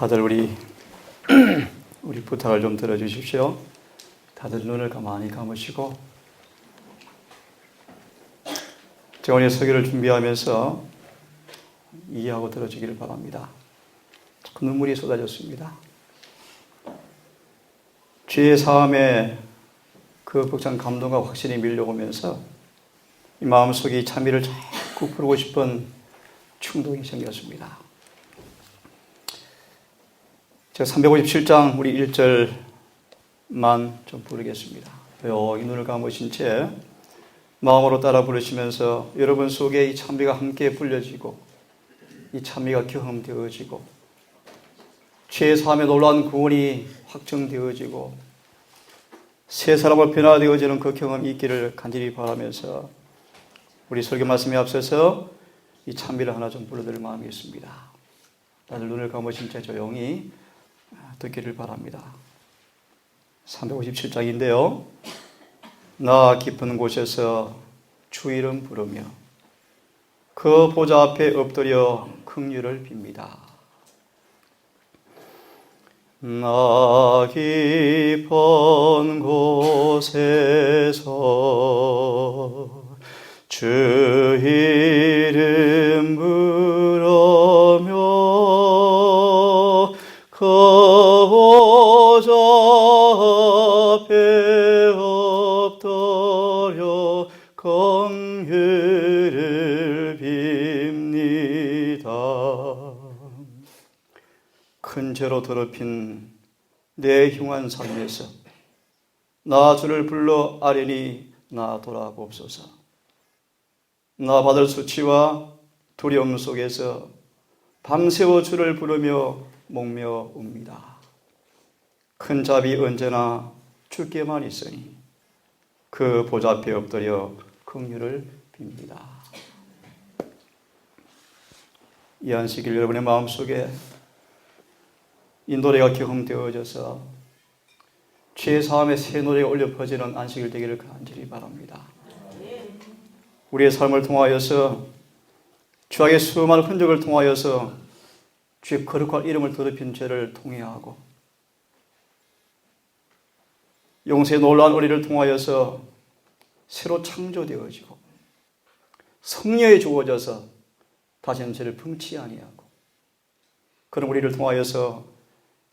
다들 우리 부탁을 좀 들어주십시오. 다들 눈을 가만히 감으시고 제가 오늘 설교를 준비하면서 이해하고 들어주기를 바랍니다. 자꾸 눈물이 쏟아졌습니다. 죄의 사함에 그 벅찬 감동과 확신이 밀려오면서 이 마음속에 참미를 자꾸 부르고 싶은 충동이 생겼습니다. 제가 357장 우리 1절만 좀 부르겠습니다. 이 눈을 감으신 채 마음으로 따라 부르시면서 여러분 속에 이 찬미가 함께 불려지고 이 찬미가 경험되어지고 죄의 사함에 놀라운 구원이 확정되어지고 새 사람으로 변화되어지는 그 경험이 있기를 간절히 바라면서 우리 설교 말씀에 앞서서 이 찬미를 하나 좀 불러드릴 마음이 있습니다. 다들 눈을 감으신 채 조용히 듣기를 바랍니다. 357장인데요. 나 깊은 곳에서 주 이름 부르며 그 보좌 앞에 엎드려 긍휼을 빕니다. 나 깊은 곳에서 주 이름 부르며 그 보좌 앞에 엎드려 긍휼을 빕니다. 큰 죄로 더럽힌 내 흉한 삶에서 나 주를 불러 아뢰니 나 돌아보옵소서. 나 받을 수치와 두려움 속에서 밤새워 주를 부르며 목며 웁니다. 큰 잡이 언제나 주께만 있으니 그 보좌 앞에 엎드려 긍휼을 빕니다. 이 안식일 여러분의 마음속에 이 노래가 경험되어져서 죄 사함의 새 노래가 울려 퍼지는 안식일 되기를 간절히 바랍니다. 우리의 삶을 통하여서 죄악의 수많은 흔적을 통하여서 주의 거룩한 이름을 더럽힌 죄를 통회하고 용서의 놀라운 은혜를 통하여서 새로 창조되어지고 성령이 주어져서 다시는 죄를 품지 아니하고 그런 우리를 통하여서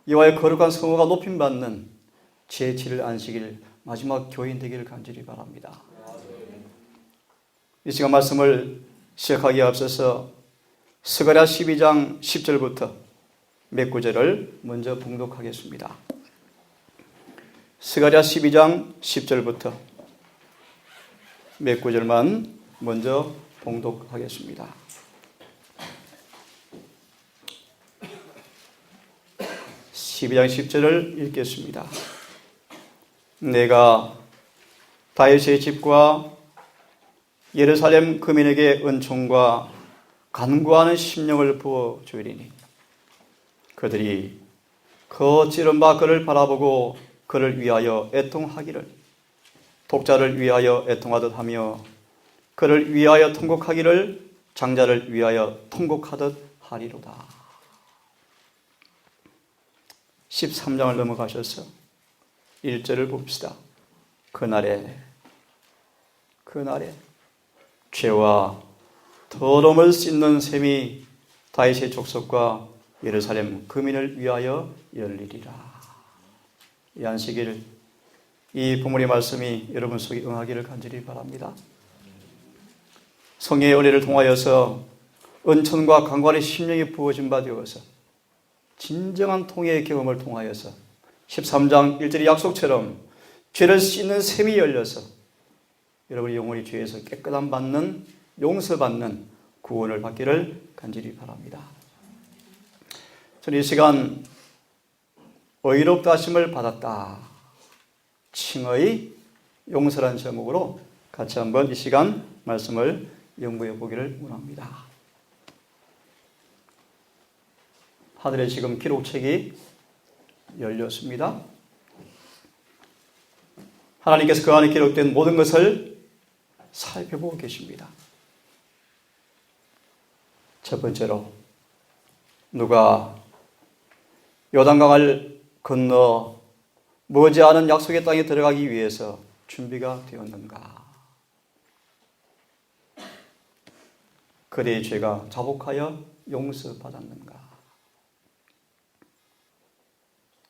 여호와의 거룩한 성호가 높임받는 제7일 안식일 마지막 교인 되기를 간절히 바랍니다. 이 시간 말씀을 시작하기에 앞서서 스가랴 12장 10절부터 몇 구절을 먼저 봉독하겠습니다. 스가랴 12장 10절부터 몇 구절만 먼저 봉독하겠습니다. (12장 10절을) 읽겠습니다. 내가 다윗의 집과 예루살렘 거민에게 은총과 간구하는 심령을 부어 주리니 그들이 그 찌른 바 그를 바라보고 그를 위하여 애통하기를 독자를 위하여 애통하듯 하며 그를 위하여 통곡하기를 장자를 위하여 통곡하듯 하리로다. 13장을 넘어가셔서 1절을 봅시다. 그날에 죄와 더러움을 씻는 셈이 다윗의 족속과 예루살렘 거민을 위하여 열리리라. 이 안식일 이 본문의 말씀이 여러분 속에 응하기를 간절히 바랍니다. 성령의 은혜를 통하여서 은천과 강관의 심령이 부어진 바 되어서 진정한 통회의 경험을 통하여서 13장 1절의 약속처럼 죄를 씻는 셈이 열려서 여러분의 영혼이 죄에서 깨끗함 받는 용서받는 구원을 받기를 간절히 바랍니다. 저는 이 시간 의롭다 하심을 받았다 칭의 용서라는 제목으로 같이 한번 이 시간 말씀을 연구해 보기를 원합니다. 하늘에 지금 기록책이 열렸습니다. 하나님께서 그 안에 기록된 모든 것을 살펴보고 계십니다. 첫 번째로 누가 요단강을 건너 머지않은 약속의 땅에 들어가기 위해서 준비가 되었는가? 그대의 죄가 자복하여 용서받았는가?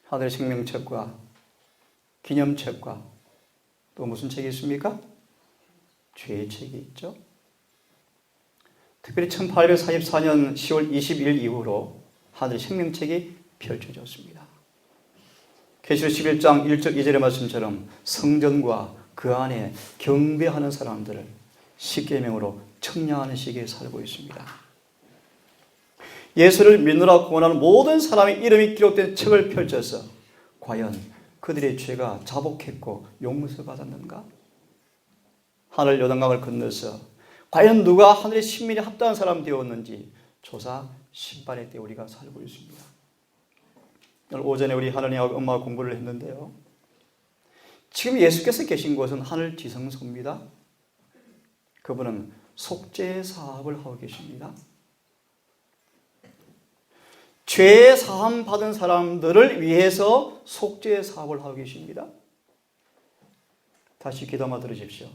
하늘의 생명책과 기념책과 또 무슨 책이 있습니까? 죄의 책이 있죠. 특별히 1844년 10월 20일 이후로 하늘의 생명책이 펼쳐졌습니다. 계시록 11장 1절 2절의 말씀처럼 성전과 그 안에 경배하는 사람들을 십계명으로 청량하는 시기에 살고 있습니다. 예수를 믿느라 구원하는 모든 사람의 이름이 기록된 책을 펼쳐서 과연 그들의 죄가 자복했고 용서받았는가? 하늘 요단강을 건너서 과연 누가 하늘의 신민에 합당한 사람 되었는지 조사 심판의 때 우리가 살고 있습니다. 오늘 오전에 우리 하느님하고 엄마가 공부를 했는데요. 지금 예수께서 계신 곳은 하늘 지성소입니다. 그분은 속죄 사업을 하고 계십니다. 죄 사함 받은 사람들을 위해서 속죄 사업을 하고 계십니다. 다시 귀담아 들으십시오.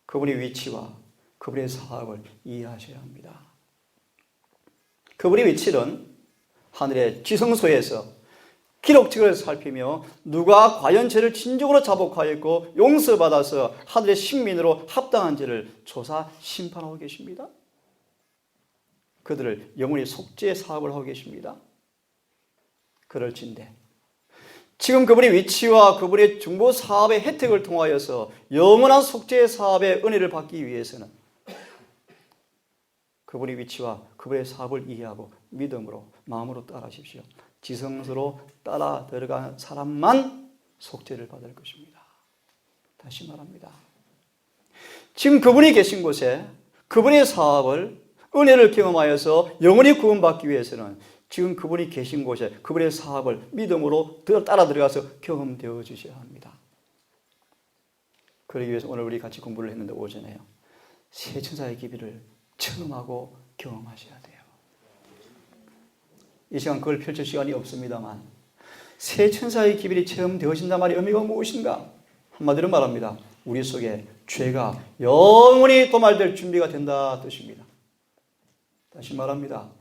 그분의 위치와 그분의 사업을 이해하셔야 합니다. 그분의 위치는 하늘의 지성소에서 기록책을 살피며 누가 과연 죄를 진정으로 자복하였고 용서받아서 하늘의 신민으로 합당한지를 조사 심판하고 계십니다. 그들을 영원히 속죄 사업을 하고 계십니다. 그럴진데 지금 그분의 위치와 그분의 중보 사업의 혜택을 통하여서 영원한 속죄 사업의 은혜를 받기 위해서는 그분의 위치와 그분의 사업을 이해하고 믿음으로 마음으로 따라하십시오. 지성소로 따라 들어간 사람만 속죄를 받을 것입니다. 다시 말합니다. 지금 그분이 계신 곳에 그분의 사업을 은혜를 경험하여서 영원히 구원받기 위해서는 지금 그분이 계신 곳에 그분의 사업을 믿음으로 따라 들어가서 경험되어 주셔야 합니다. 그러기 위해서 오늘 우리 같이 공부를 했는데 오전에요. 새 천사의 기비를 체험하고 경험하셔야 돼요. 이 시간 그걸 펼칠 시간이 없습니다만 새 천사의 기별이 체험되어진단 말이 의미가 무엇인가? 한마디로 말합니다. 우리 속에 죄가 영원히 도말될 준비가 된다 뜻입니다. 다시 말합니다.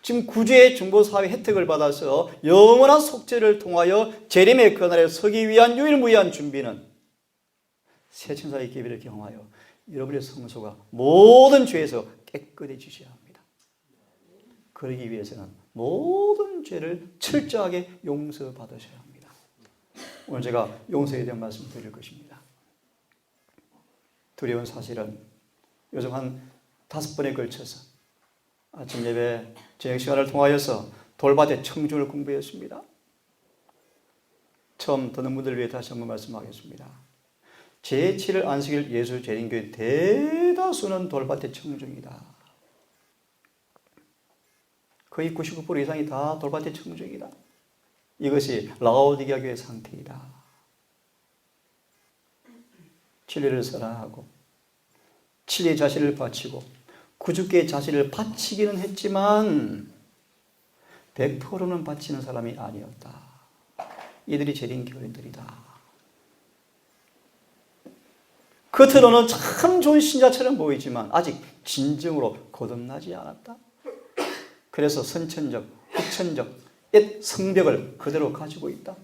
지금 구주의 중보사업의 혜택을 받아서 영원한 속죄를 통하여 재림의 그날에 서기 위한 유일무이한 준비는 새 천사의 기별을 경험하여 여러분의 성소가 모든 죄에서 깨끗해지셔야 합니다. 그러기 위해서는 모든 죄를 철저하게 용서받으셔야 합니다. 오늘 제가 용서에 대한 말씀을 드릴 것입니다. 두려운 사실은 요즘 한 5번에 걸쳐서 아침 예배, 저녁 시간을 통하여서 돌밭의 청중을 공부했습니다. 처음 듣는 분들을 위해 다시 한번 말씀하겠습니다. 제7일 안식일 예수 재림교회 대다수는 돌밭의 청중이다. 거의 99% 이상이 다 돌밭의 청중이다. 이것이 라오디게아 교회 상태이다. 진리를 사랑하고 진리의 자신을 바치고 구주께 자신을 바치기는 했지만 100%는 바치는 사람이 아니었다. 이들이 재림 교인들이다. 겉으로는 참 좋은 신자처럼 보이지만 아직 진정으로 거듭나지 않았다. 그래서 선천적, 후천적, 옛 성벽을 그대로 가지고 있다.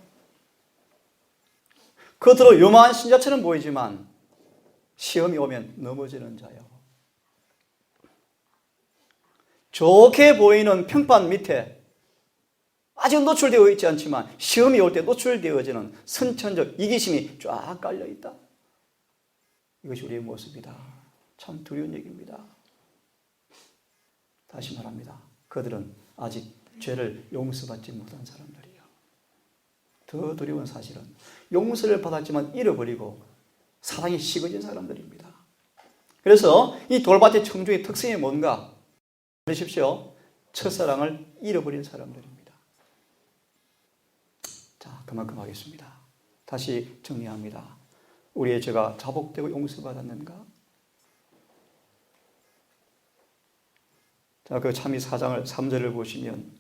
겉으로 요만한 신자처럼 보이지만 시험이 오면 넘어지는 자요. 좋게 보이는 평판 밑에 아직 노출되어 있지 않지만 시험이 올 때 노출되어지는 선천적 이기심이 쫙 깔려있다. 이것이 우리의 모습이다. 참 두려운 얘기입니다. 다시 말합니다. 그들은 아직 죄를 용서받지 못한 사람들이에요. 더 두려운 사실은 용서를 받았지만 잃어버리고 사랑이 식어진 사람들입니다. 그래서 이 돌밭의 청중의 특성이 뭔가? 들으십시오. 첫사랑을 잃어버린 사람들입니다. 자, 그만큼 하겠습니다. 다시 정리합니다. 우리의 죄가 자복되고 용서받았는가? 자, 그 참이 4장을 3절을 보시면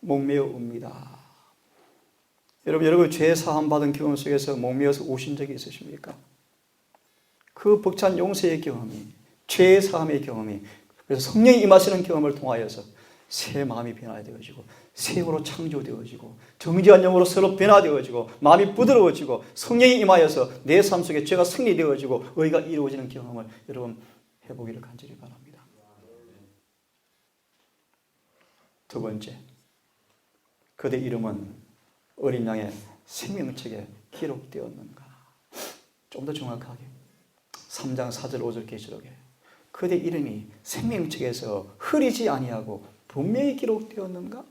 목매어 옵니다. 여러분 죄 사함 받은 경험 속에서 목매어서 우신 적이 있으십니까? 그 벅찬 용서의 경험이, 죄 사함의 경험이, 그래서 성령이 임하시는 경험을 통하여서 새 마음이 변화되어지고 새 영으로 창조되어지고 정죄한 영으로 서로 변화되어지고 마음이 부드러워지고 성령이 임하여서 내 삶 속에 죄가 승리되어지고 의가 이루어지는 경험을 여러분 해보기를 간절히 바랍니다. 두 번째, 그대 이름은 어린 양의 생명책에 기록되었는가? 좀 더 정확하게 3장 4절 5절 계시록에 그대 이름이 생명책에서 흐리지 아니하고 분명히 기록되었는가?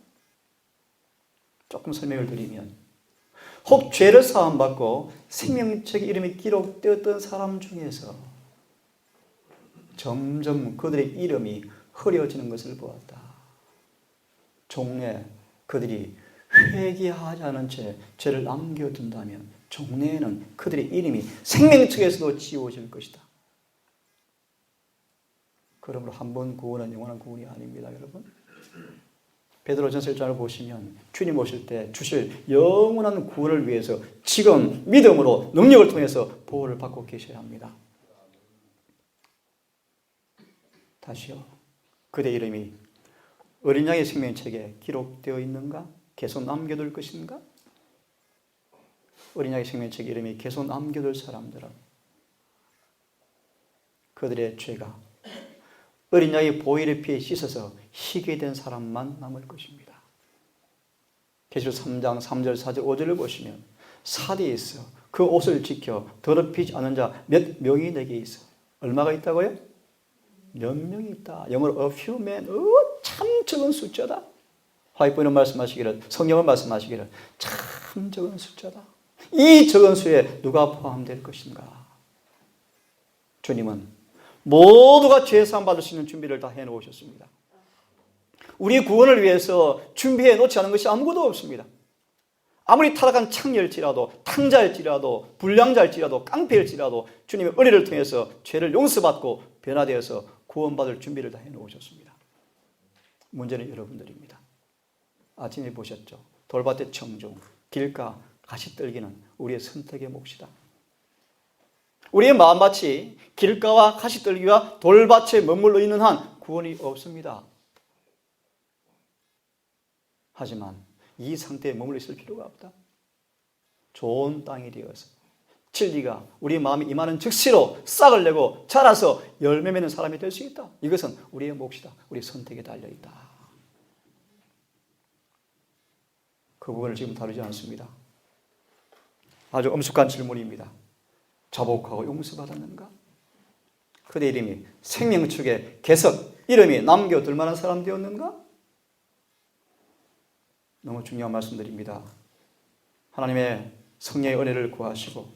조금 설명을 드리면, 혹 죄를 사함받고 생명책에 이름이 기록되었던 사람 중에서 점점 그들의 이름이 흐려지는 것을 보았다. 종래 그들이 회개하지 않은 채 죄를 남겨둔다면 종래에는 그들의 이름이 생명책에서도 지워질 것이다. 그러므로 한 번 구원은 영원한 구원이 아닙니다, 여러분. 베드로전서 1장을 보시면 주님 오실 때 주실 영원한 구원을 위해서 지금 믿음으로 능력을 통해서 보호를 받고 계셔야 합니다. 다시요. 그대 이름이 어린 양의 생명책에 기록되어 있는가? 계속 남겨둘 것인가? 어린 양의 생명책 이름이 계속 남겨둘 사람들은 그들의 죄가 어린 양의 보혈의 피에 씻어서 희게 된 사람만 남을 것입니다. 계시록 3장 3절 4절 5절을 보시면 사대에 있어 그 옷을 지켜 더럽히지 않은 자 몇 명이 내게 있어. 얼마가 있다고요? 몇 명이 있다. 영어로 a few men. 참 적은 숫자다. 화이트보이는 말씀하시기를, 성령은 말씀하시기를 참 적은 숫자다. 이 적은 수에 누가 포함될 것인가? 주님은 모두가 죄 사함 받을 수 있는 준비를 다 해놓으셨습니다. 우리 구원을 위해서 준비해 놓지 않은 것이 아무것도 없습니다. 아무리 타락한 창녀일지라도, 탕자일지라도, 불량자일지라도, 깡패일지라도 주님의 은혜를 통해서 죄를 용서받고 변화되어서 구원받을 준비를 다 해놓으셨습니다. 문제는 여러분들입니다. 아침에 보셨죠? 돌밭의 청중, 길가, 가시떨기는 우리의 선택의 몫이다. 우리의 마음밭이 길가와 가시떨기와 돌밭에 머물러 있는 한 구원이 없습니다. 하지만 이 상태에 머물러 있을 필요가 없다. 좋은 땅이 되어서 진리가 우리 마음에 임하는 즉시로 싹을 내고 자라서 열매 맺는 사람이 될 수 있다. 이것은 우리의 몫이다. 우리의 선택에 달려있다. 그 부분을 지금 다루지 않습니다. 아주 엄숙한 질문입니다. 자복하고 용서받았는가? 그대 이름이 생명책에 계속 이름이 남겨둘 만한 사람 되었는가? 너무 중요한 말씀드립니다. 하나님의 성령의 은혜를 구하시고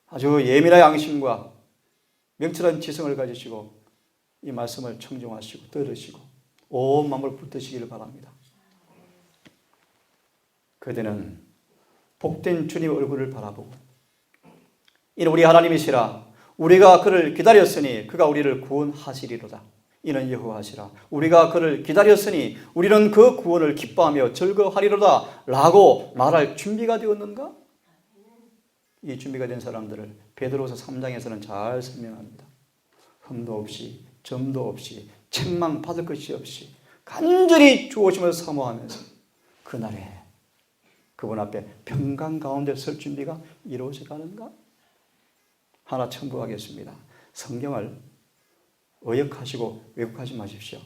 아주 예민한 양심과 명철한 지성을 가지시고 이 말씀을 청종하시고 들으시고 온 마음을 붙드시기를 바랍니다. 그대는 복된 주님의 얼굴을 바라보고 이는 우리 하나님이시라 우리가 그를 기다렸으니 그가 우리를 구원하시리로다. 이는 여호와시라 우리가 그를 기다렸으니 우리는 그 구원을 기뻐하며 즐거워하리로다 라고 말할 준비가 되었는가? 이 준비가 된 사람들을 베드로서 3장에서는 잘 설명합니다. 흠도 없이 점도 없이 책망 받을 것이 없이 간절히 주오심을 사모하면서 그날에 그분 앞에 평강 가운데 설 준비가 이루어져 가는가? 하나 첨부하겠습니다. 성경을 의역하시고 왜곡하지 마십시오.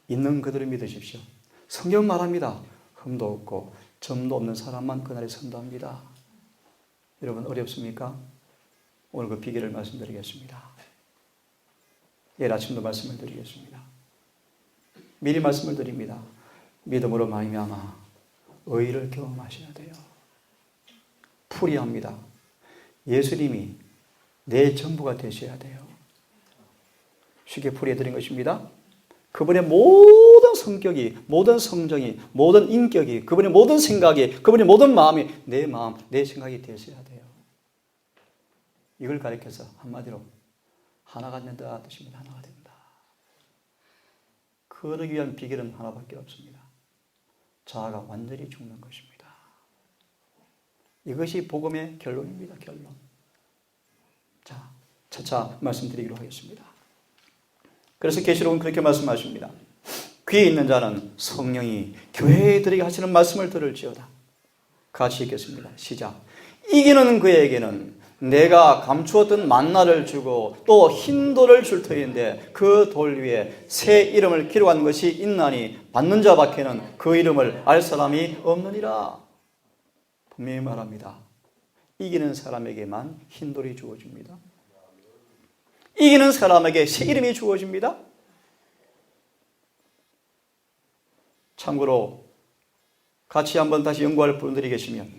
있는 그대로 믿으십시오. 성경 말합니다. 흠도 없고 점도 없는 사람만 그날에 선도합니다. 여러분 어렵습니까? 오늘 그 비결을 말씀드리겠습니다. 내일 아침도 말씀을 드리겠습니다. 미리 말씀을 드립니다. 믿음으로 말미암아 의를 경험하셔야 돼요. 풀이합니다. 예수님이 내 전부가 되셔야 돼요. 쉽게 풀이해드린 것입니다. 그분의 모든 성격이, 모든 성정이, 모든 인격이, 그분의 모든 생각이, 그분의 모든 마음이 내 마음, 내 생각이 되셔야 돼요. 이걸 가리켜서 한마디로 하나가 된다 뜻입니다. 하나가 된다. 그러기 위한 비결은 하나밖에 없습니다. 자아가 완전히 죽는 것입니다. 이것이 복음의 결론입니다. 결론. 자, 차차 말씀드리기로 하겠습니다. 그래서 계시록은 그렇게 말씀하십니다. 귀에 있는 자는 성령이 교회들에게 하시는 말씀을 들을지어다. 같이 읽겠습니다. 시작. 이기는 그에게는 내가 감추었던 만나를 주고 또 흰 돌을 줄 터인데 그 돌 위에 새 이름을 기록한 것이 있나니 받는 자 밖에는 그 이름을 알 사람이 없느니라. 분명히 말합니다. 이기는 사람에게만 흰 돌이 주어집니다. 이기는 사람에게 새 이름이 주어집니다. 참고로 같이 한번 다시 연구할 분들이 계시면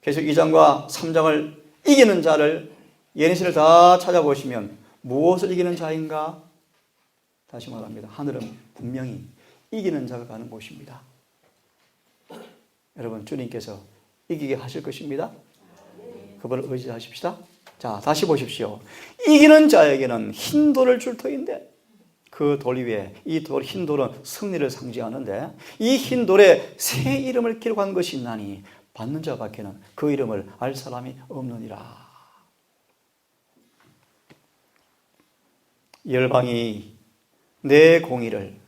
계속 2장과 3장을 이기는 자를 예언신을 다 찾아보시면 무엇을 이기는 자인가? 다시 말합니다. 하늘은 분명히 이기는 자가 가는 곳입니다. 여러분, 주님께서 이기게 하실 것입니다. 그분을 의지하십시다. 자, 다시 보십시오. 이기는 자에게는 흰 돌을 줄 터인데 그 돌 위에 이 흰 돌은 승리를 상징하는데 이 흰 돌에 새 이름을 기록한 것이 있나니 받는 자 밖에는 그 이름을 알 사람이 없느니라. 열방이 내 공의를,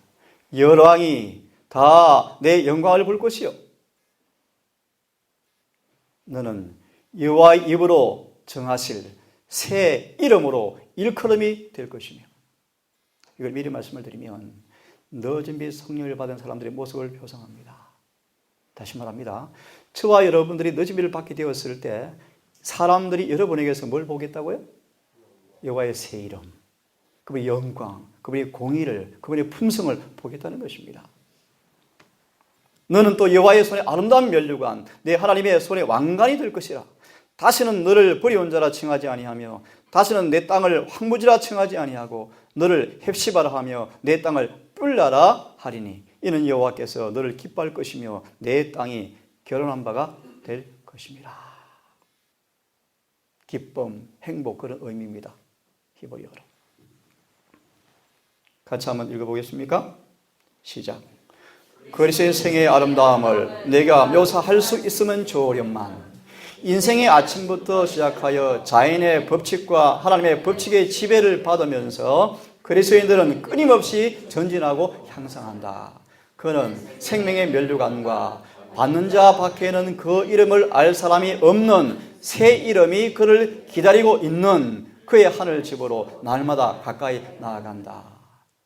열왕이 다 내 영광을 볼 것이요 너는 여호와의 입으로 정하실 새 이름으로 일컬음이 될 것이며, 이걸 미리 말씀을 드리면 늦은 빛 성령을 받은 사람들의 모습을 표상합니다. 다시 말합니다. 저와 여러분들이 늦은 빛을 받게 되었을 때 사람들이 여러분에게서 뭘 보겠다고요? 여호와의 새 이름, 그분의 영광, 그분의 공의를, 그분의 품성을 보겠다는 것입니다. 너는 또 여호와의 손에 아름다운 면류관, 내 하나님의 손에 왕관이 될 것이라. 다시는 너를 버려온 자라 칭하지 아니하며 다시는 내 땅을 황무지라 칭하지 아니하고 너를 헵시바라 하며 내 땅을 뿔라라 하리니 이는 여호와께서 너를 기뻐할 것이며 내 땅이 결혼한 바가 될 것입니다. 기쁨, 행복, 그런 의미입니다. 히브리어로. 같이 한번 읽어보겠습니까? 시작. 그리스도의 생애의 아름다움을 내가 묘사할 수 있으면 좋으련만 인생의 아침부터 시작하여 자연의 법칙과 하나님의 법칙의 지배를 받으면서 그리스도인들은 끊임없이 전진하고 향상한다. 그는 생명의 면류관과 받는 자 밖에는 그 이름을 알 사람이 없는 새 이름이 그를 기다리고 있는 그의 하늘 집으로 날마다 가까이 나아간다.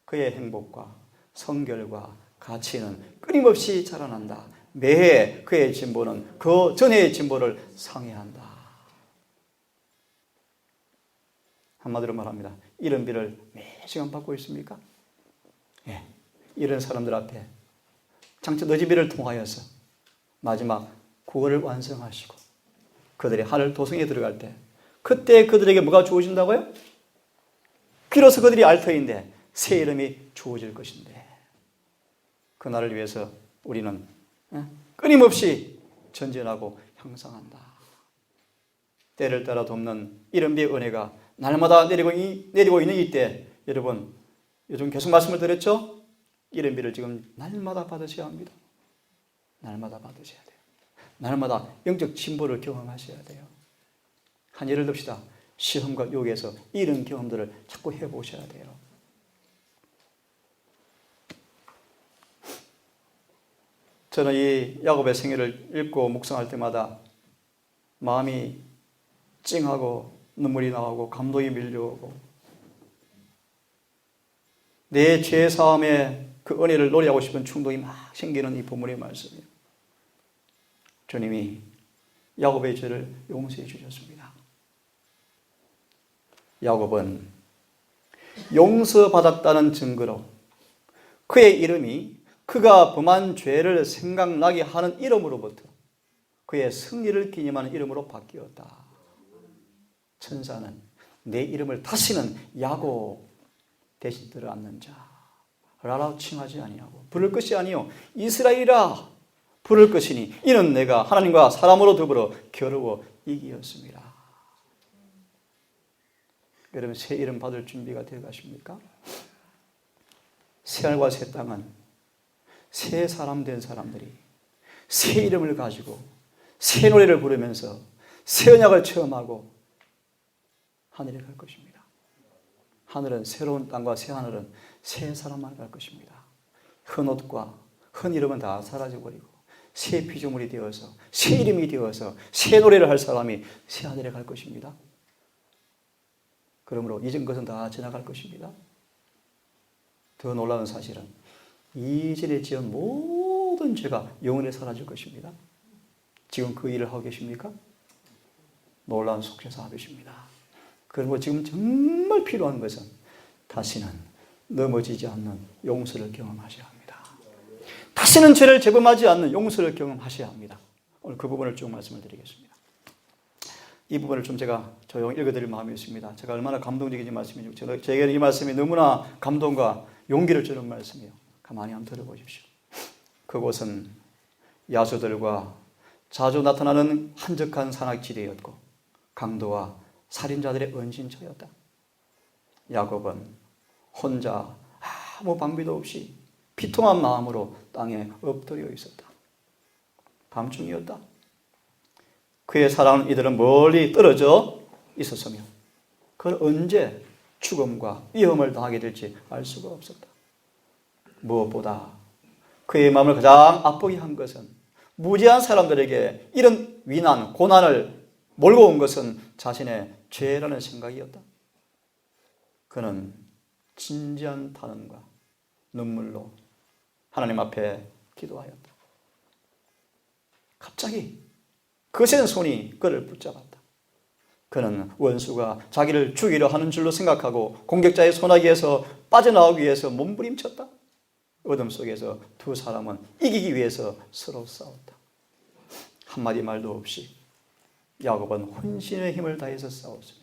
그의 행복과 성결과 가치는 끊임없이 자라난다. 매해 그의 진보는 그 전해의 진보를 상회한다. 한마디로 말합니다. 이런 비를 매 시간 받고 있습니까? 예, 이런 사람들 앞에 장차 늦은 비를 통하여서 마지막 구원을 완성하시고 그들이 하늘 도성에 들어갈 때 그때 그들에게 뭐가 주어진다고요? 비로소 그들이 알 터인데 새 이름이 주어질 것인데 그날을 위해서 우리는 끊임없이 전진하고 향상한다. 때를 따라 돕는 이른비의 은혜가 날마다 내리고 있는 이때 여러분, 요즘 계속 말씀을 드렸죠? 이른비를 지금 날마다 받으셔야 합니다. 날마다 받으셔야 돼요. 날마다 영적 진보를 경험하셔야 돼요. 한 예를 듭시다. 시험과 유혹에서 이런 경험들을 자꾸 해보셔야 돼요. 저는 이 야곱의 생애를 읽고 묵상할 때마다 마음이 찡하고 눈물이 나오고 감동이 밀려오고 내 죄사함의 그 은혜를 노래하고 싶은 충동이 막 생기는 이 본문의 말씀이에요. 주님이 야곱의 죄를 용서해 주셨습니다. 야곱은 용서받았다는 증거로 그의 이름이 그가 범한 죄를 생각나게 하는 이름으로부터 그의 승리를 기념하는 이름으로 바뀌었다. 천사는 내 이름을 다시는 야곱 대신 들어앉는 자라고 칭하지 아니하고 부를 것이 아니요 이스라엘이라 부를 것이니 이는 내가 하나님과 사람으로 더불어 겨루어 이기었습니다. 여러분, 새 이름 받을 준비가 되어 가십니까? 새 하늘과 새 땅은 새 사람 된 사람들이 새 이름을 가지고 새 노래를 부르면서 새 언약을 체험하고 하늘에 갈 것입니다. 하늘은 새로운 땅과 새 하늘은 새 사람만 갈 것입니다. 흔 옷과 흔 이름은 다 사라져버리고 새 피조물이 되어서 새 이름이 되어서 새 노래를 할 사람이 새 하늘에 갈 것입니다. 그러므로 잊은 것은 다 지나갈 것입니다. 더 놀라운 사실은 이전에 지은 모든 죄가 영원히 사라질 것입니다. 지금 그 일을 하고 계십니까? 놀라운 속죄사업이십니다. 그리고 지금 정말 필요한 것은 다시는 넘어지지 않는 용서를 경험하셔야 합니다. 다시는 죄를 재범하지 않는 용서를 경험하셔야 합니다. 오늘 그 부분을 쭉 말씀을 드리겠습니다. 이 부분을 좀 제가 조용히 읽어드릴 마음이 있습니다. 제가 얼마나 감동적인 말씀인지, 제게는 이 말씀이 너무나 감동과 용기를 주는 말씀이에요. 가만히 한번 들어보십시오. 그곳은 야수들과 자주 나타나는 한적한 산악지대였고 강도와 살인자들의 은신처였다. 야곱은 혼자 아무 방비도 없이 비통한 마음으로 땅에 엎드려 있었다. 밤중이었다. 그의 사랑하는 이들은 멀리 떨어져 있었으며 그는 언제 죽음과 위험을 당하게 될지 알 수가 없었다. 무엇보다 그의 마음을 가장 아프게 한 것은 무지한 사람들에게 이런 위난, 고난을 몰고 온 것은 자신의 죄라는 생각이었다. 그는 진지한 탄원과 눈물로 하나님 앞에 기도하였다. 갑자기 거센 손이 그를 붙잡았다. 그는 원수가 자기를 죽이려 하는 줄로 생각하고 공격자의 손아귀에서 빠져나오기 위해서 몸부림쳤다. 어둠 속에서 두 사람은 이기기 위해서 서로 싸웠다. 한마디 말도 없이 야곱은 혼신의 힘을 다해서 싸웠으며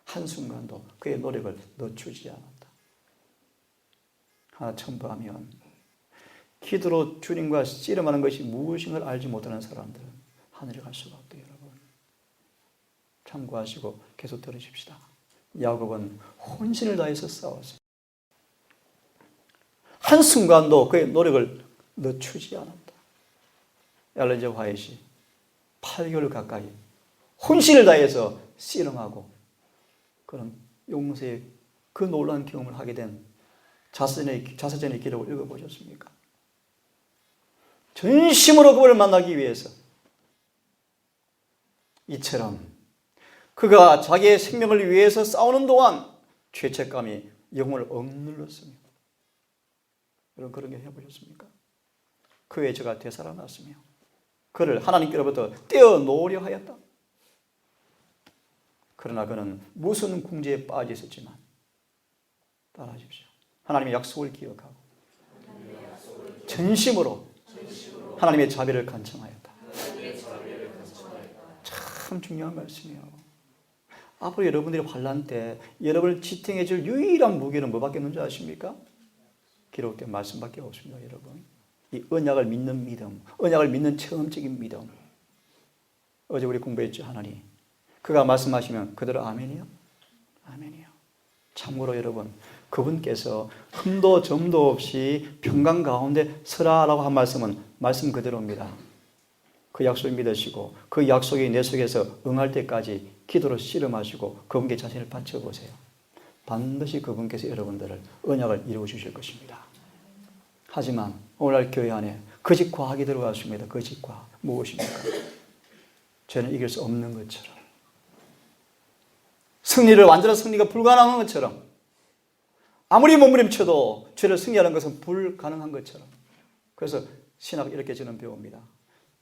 한순간도 그의 노력을 늦추지 않았다. 하나 첨부하면 기도로 주님과 씨름하는 것이 무엇인가를 알지 못하는 사람들은 하늘에 갈 수가 없다. 여러분 참고하시고 계속 들으십시다. 야곱은 혼신을 다해서 싸웠어요. 한순간도 그의 노력을 늦추지 않았다. 엘렌 G. 화이트이 8개월 가까이 혼신을 다해서 씨름하고 그런 용서의 그 놀라운 경험을 하게 된 자서전의 기록을 읽어보셨습니까? 전심으로 그를 만나기 위해서 이처럼 그가 자기의 생명을 위해서 싸우는 동안 죄책감이 영혼을 억눌렀으며 여러분 그런 게 해보셨습니까? 그의 죄가 되살아났으며 그를 하나님께로부터 떼어놓으려 하였다. 그러나 그는 무슨 궁지에 빠져 있었지만 따라하십시오. 하나님의 약속을 기억하고 전심으로 하나님의 자비를 간청하였다. 참 중요한 말씀이에요. 앞으로 여러분들이 환난 때 여러분을 지탱해 줄 유일한 무기는 뭐밖에 없는지 아십니까? 기록된 말씀밖에 없습니다. 여러분 이 언약을 믿는 믿음, 언약을 믿는 체험적인 믿음. 어제 우리 공부했죠. 하나님 그가 말씀하시면 그대로 아멘이요? 아멘이요. 참고로 여러분 그분께서 흠도 점도 없이 평강 가운데 서라라고 한 말씀은 말씀 그대로입니다. 그 약속을 믿으시고 그 약속이 내 속에서 응할 때까지 기도로 씨름하시고 그분께 자신을 바쳐보세요. 반드시 그분께서 여러분들을 언약을 이루어 주실 것입니다. 하지만 오늘날 교회 안에 거짓 과학이 들어왔습니다. 거짓 과학 무엇입니까? 죄는 이길 수 없는 것처럼 완전한 승리가 불가능한 것처럼 아무리 몸부림쳐도 죄를 승리하는 것은 불가능한 것처럼 그래서 신학은 이렇게 저는 배웁니다.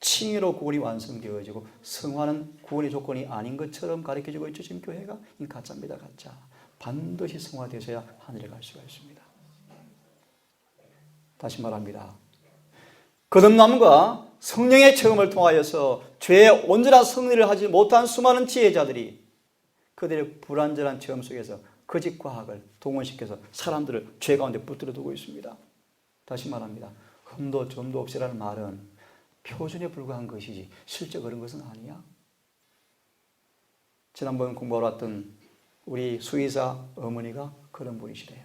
칭의로 구원이 완성되어지고 성화는 구원의 조건이 아닌 것처럼 가르쳐주고 있죠. 지금 교회가 가짜입니다. 가짜. 반드시 성화되셔야 하늘에 갈 수가 있습니다. 다시 말합니다. 거듭남과 성령의 체험을 통하여서 죄의 온전한 승리를 하지 못한 수많은 지혜자들이 그들의 불완전한 체험 속에서 거짓 과학을 동원시켜서 사람들을 죄 가운데 붙들어 두고 있습니다. 다시 말합니다. 흠도 점도 없이라는 말은 표준에 불과한 것이지 실제 그런 것은 아니야. 지난번 공부하러 왔던 우리 수의사 어머니가 그런 분이시래요.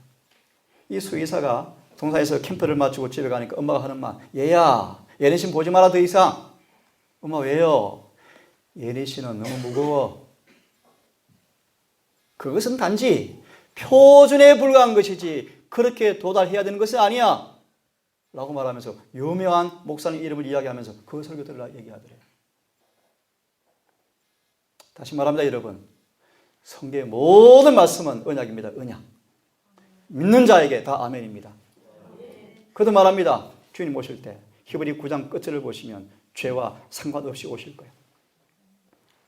이 수의사가 동산에서 캠프를 마치고 집에 가니까 엄마가 하는 말, 얘야, 예린씨 보지 마라 더 이상. 엄마 왜요? 예린씨는 너무 무거워. 그것은 단지 표준에 불과한 것이지 그렇게 도달해야 되는 것이 아니야 라고 말하면서 유명한 목사님 이름을 이야기하면서 그 설교들을 얘기하더래요. 다시 말합니다, 여러분. 성경의 모든 말씀은 언약입니다. 언약. 믿는 자에게 다 아멘입니다. 그도 말합니다. 주님 오실 때 히브리 9장 끝을 보시면 죄와 상관없이 오실 거예요.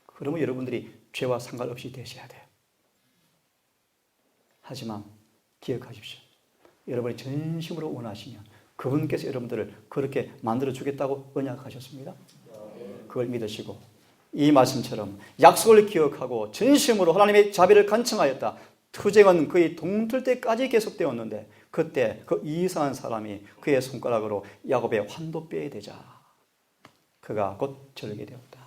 그러면 여러분들이 죄와 상관없이 되셔야 돼요. 하지만 기억하십시오. 여러분이 진심으로 원하시면 그분께서 여러분들을 그렇게 만들어 주겠다고 언약하셨습니다. 그걸 믿으시고 이 말씀처럼 약속을 기억하고 진심으로 하나님의 자비를 간청하였다. 투쟁은 거의 동틀 때까지 계속되었는데 그때 그 이상한 사람이 그의 손가락으로 야곱의 환도뼈에 대자 그가 곧 절개되었다.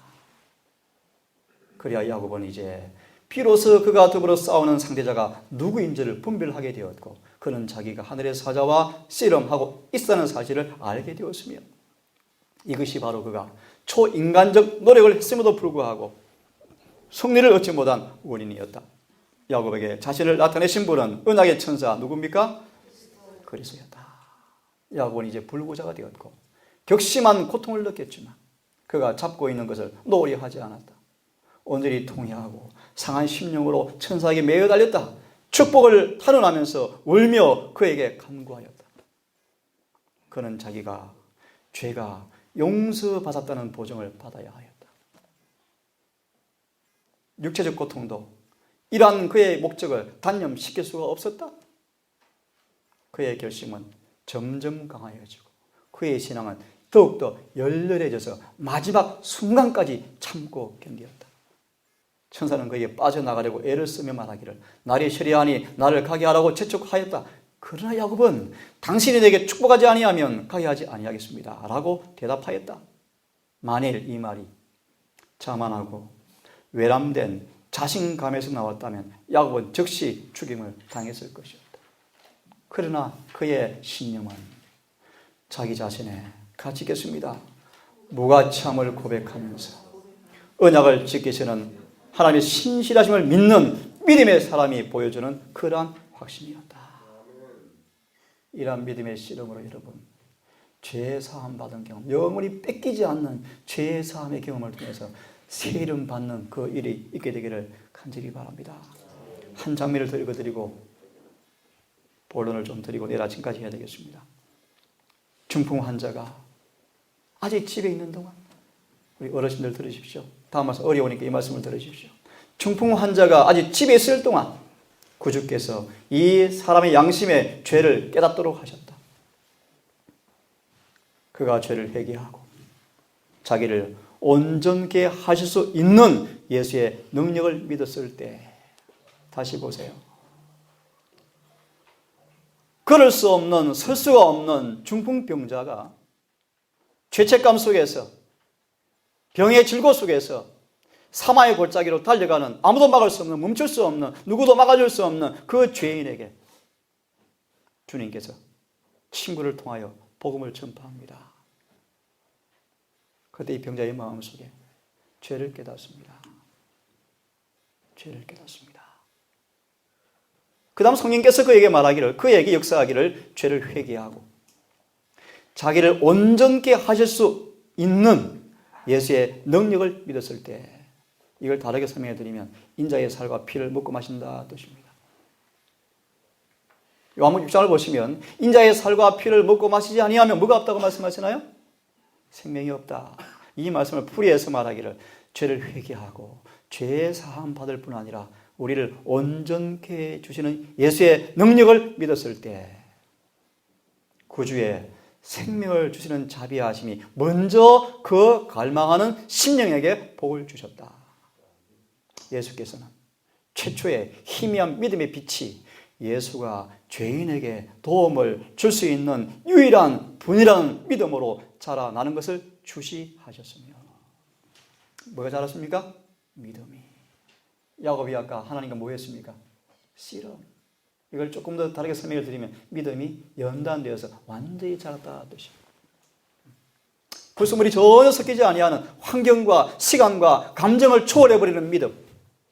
그래야 야곱은 이제 비로소 그가 더불어 싸우는 상대자가 누구인지를 분별하게 되었고 그는 자기가 하늘의 사자와 씨름하고 있다는 사실을 알게 되었으며 이것이 바로 그가 초인간적 노력을 했음에도 불구하고 승리를 얻지 못한 원인이었다. 야곱에게 자신을 나타내신 분은 언약의 천사 누굽니까? 그리스도였다. 야곱은 이제 불구자가 되었고 격심한 고통을 느꼈지만 그가 잡고 있는 것을 놓으려 하지 않았다. 온전히 통회하고 상한 심령으로 천사에게 매여 달렸다. 축복을 탄원하면서 울며 그에게 간구하였다. 그는 자기가 죄가 용서받았다는 보증을 받아야 하였다. 육체적 고통도 이러한 그의 목적을 단념시킬 수가 없었다. 그의 결심은 점점 강하여지고 그의 신앙은 더욱더 열렬해져서 마지막 순간까지 참고 견디었다. 천사는 그에게 빠져나가려고 애를 쓰며 말하기를 날이 시리하니 나를 가게 하라고 재촉하였다. 그러나 야곱은 당신이 내게 축복하지 아니하면 가게 하지 아니하겠습니다 라고 대답하였다. 만일 이 말이 자만하고 외람된 자신감에서 나왔다면 야곱은 즉시 죽임을 당했을 것이었다. 그러나 그의 신념은 자기 자신의 가치겠습니다. 무가참을 고백하면서 언약을 지키시는 하나님의 신실하심을 믿는 믿음의 사람이 보여주는 그러한 확신이었다. 이러한 믿음의 씨름으로 여러분 죄 사함 받은 경험, 영원히 뺏기지 않는 죄 사함의 경험을 통해서 새 이름 받는 그 일이 있게 되기를 간절히 바랍니다. 한 장면을 더 읽어드리고 본론을 좀 드리고 내일 아침까지 해야 되겠습니다. 중풍 환자가 아직 집에 있는 동안 우리 어르신들 들으십시오. 다음 말씀 어려우니까 이 말씀을 들으십시오. 중풍 환자가 아직 집에 있을 동안 구주께서 이 사람의 양심의 죄를 깨닫도록 하셨다. 그가 죄를 회개하고 자기를 온전케 하실 수 있는 예수의 능력을 믿었을 때 다시 보세요. 걸을 수 없는, 설 수가 없는 중풍병자가 죄책감 속에서 병의 질고 속에서 사망의 골짜기로 달려가는 아무도 막을 수 없는, 멈출 수 없는, 누구도 막아줄 수 없는 그 죄인에게 주님께서 친구를 통하여 복음을 전파합니다. 그때 이 병자의 마음속에 죄를 깨닫습니다. 죄를 깨닫습니다. 그 다음 성령께서 그에게 말하기를, 그에게 역사하기를 죄를 회개하고 자기를 온전케 하실 수 있는 예수의 능력을 믿었을 때, 이걸 다르게 설명해 드리면 인자의 살과 피를 먹고 마신다 뜻입니다. 요한복음 6장을 보시면 인자의 살과 피를 먹고 마시지 아니하면 뭐가 없다고 말씀하시나요? 생명이 없다. 이 말씀을 풀이해서 말하기를 죄를 회개하고 죄 사함 받을 뿐 아니라 우리를 온전케 해주시는 예수의 능력을 믿었을 때 구주의 생명을 주시는 자비하심이 먼저 그 갈망하는 심령에게 복을 주셨다. 예수께서는 최초의 희미한 믿음의 빛이 예수가 죄인에게 도움을 줄 수 있는 유일한 분이라는 믿음으로 자라나는 것을 주시하셨으며, 뭐가 자랐습니까? 믿음이. 야곱이 아까 하나님과 뭐 했습니까? 씨름. 이걸 조금 더 다르게 설명을 드리면 믿음이 연단되어서 완전히 자랐다 뜻이. 불순물이 전혀 섞이지 아니하는 환경과 시간과 감정을 초월해버리는 믿음,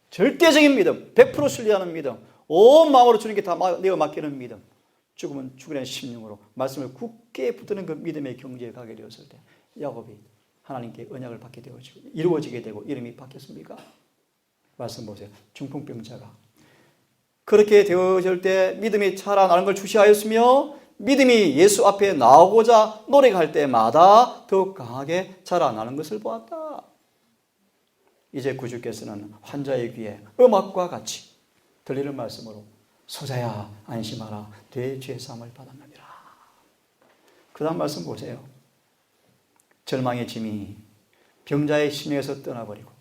절대적인 믿음, 100% 신뢰하는 믿음, 온 마음으로 주님께 다 내어 맡기는 믿음, 죽으면 죽으라는 심령으로 말씀을 굳게 붙드는 그 믿음의 경지에 가게 되었을 때 야곱이 하나님께 언약을 받게 되어지고 이루어지게 되고 이름이 바뀌었습니까? 말씀 보세요. 중풍병자가 그렇게 되어질 때 믿음이 자라나는 걸 주시하였으며 믿음이 예수 앞에 나오고자 노력할 때마다 더욱 강하게 자라나는 것을 보았다. 이제 구주께서는 환자의 귀에 음악과 같이 들리는 말씀으로 소자야 안심하라 네 죄사함을 받았느니라. 그 다음 말씀 보세요. 절망의 짐이 병자의 심령에서 떠나버리고